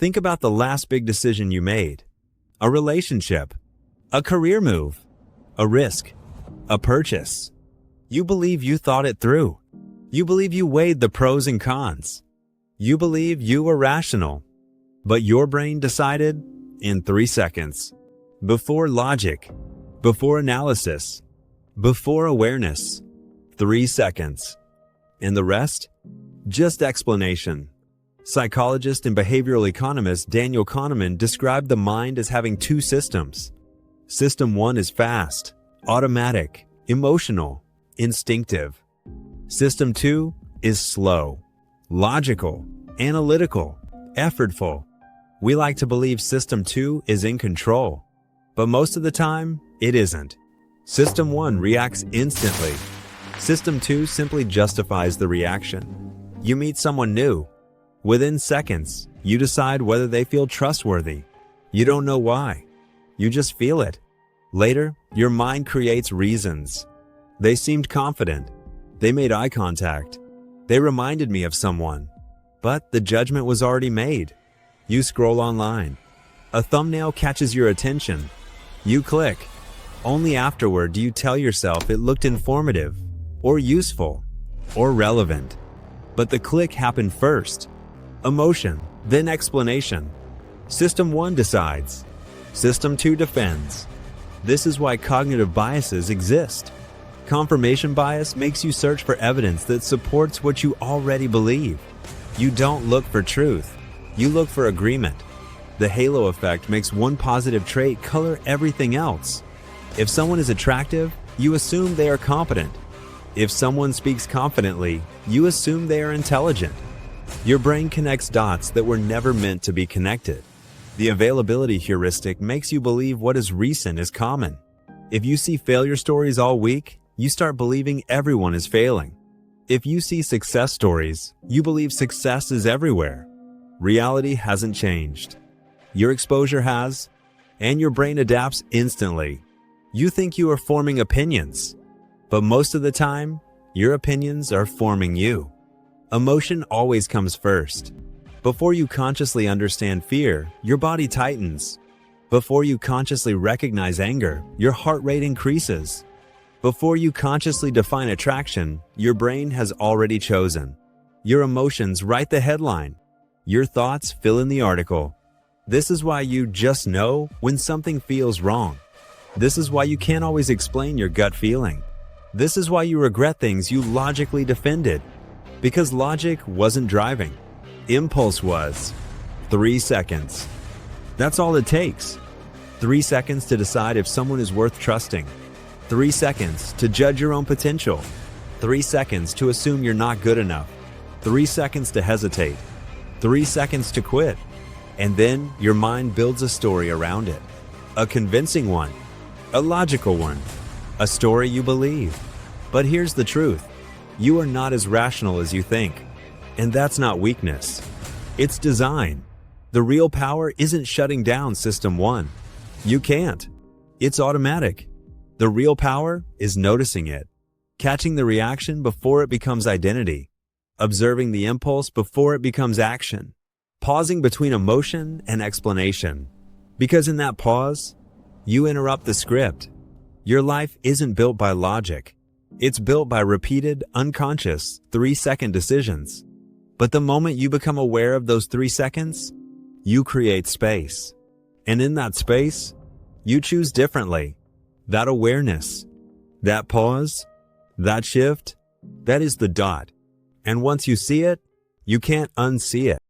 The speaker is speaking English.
Think about the last big decision you made. A relationship, a career move, a risk, a purchase. You believe you thought it through. You believe you weighed the pros and cons. You believe you were rational. But your brain decided in 3 seconds. Before logic, before analysis, before awareness. 3 seconds. And the rest? Just explanation. Psychologist and behavioral economist Daniel Kahneman described the mind as having 2 systems. System 1 is fast, automatic, emotional, instinctive. System 2 is slow, logical, analytical, effortful. We like to believe System 2 is in control, but most of the time, it isn't. System 1 reacts instantly. System 2 simply justifies the reaction. You meet someone new. Within seconds, you decide whether they feel trustworthy. You don't know why. You just feel it. Later, your mind creates reasons. They seemed confident. They made eye contact. They reminded me of someone. But the judgment was already made. You scroll online. A thumbnail catches your attention. You click. Only afterward do you tell yourself it looked informative, or useful, or relevant. But the click happened first. Emotion, then explanation. System 1 decides. System 2 defends. This is why cognitive biases exist. Confirmation bias makes you search for evidence that supports what you already believe. You don't look for truth. You look for agreement. The halo effect makes one positive trait color everything else. If someone is attractive, you assume they are competent. If someone speaks confidently, you assume they are intelligent. Your brain connects dots that were never meant to be connected. The availability heuristic makes you believe what is recent is common. If you see failure stories all week, you start believing everyone is failing. If you see success stories, you believe success is everywhere. Reality hasn't changed. Your exposure has, and your brain adapts instantly. You think you are forming opinions, but most of the time, your opinions are forming you. Emotion always comes first. Before you consciously understand fear, your body tightens. Before you consciously recognize anger, your heart rate increases. Before you consciously define attraction, your brain has already chosen. Your emotions write the headline. Your thoughts fill in the article. This is why you just know when something feels wrong. This is why you can't always explain your gut feeling. This is why you regret things you logically defended. Because logic wasn't driving. Impulse was. 3 seconds. That's all it takes. 3 seconds to decide if someone is worth trusting. 3 seconds to judge your own potential. 3 seconds to assume you're not good enough. 3 seconds to hesitate. 3 seconds to quit. And then your mind builds a story around it. A convincing one. A logical one. A story you believe. But here's the truth. You are not as rational as you think. And that's not weakness. It's design. The real power isn't shutting down System 1. You can't. It's automatic. The real power is noticing it. Catching the reaction before it becomes identity. Observing the impulse before it becomes action. Pausing between emotion and explanation. Because in that pause, you interrupt the script. Your life isn't built by logic. It's built by repeated, unconscious, 3-second decisions. But the moment you become aware of those 3 seconds, you create space. And in that space, you choose differently. That awareness, that pause, that shift, that is the dot. And once you see it, you can't unsee it.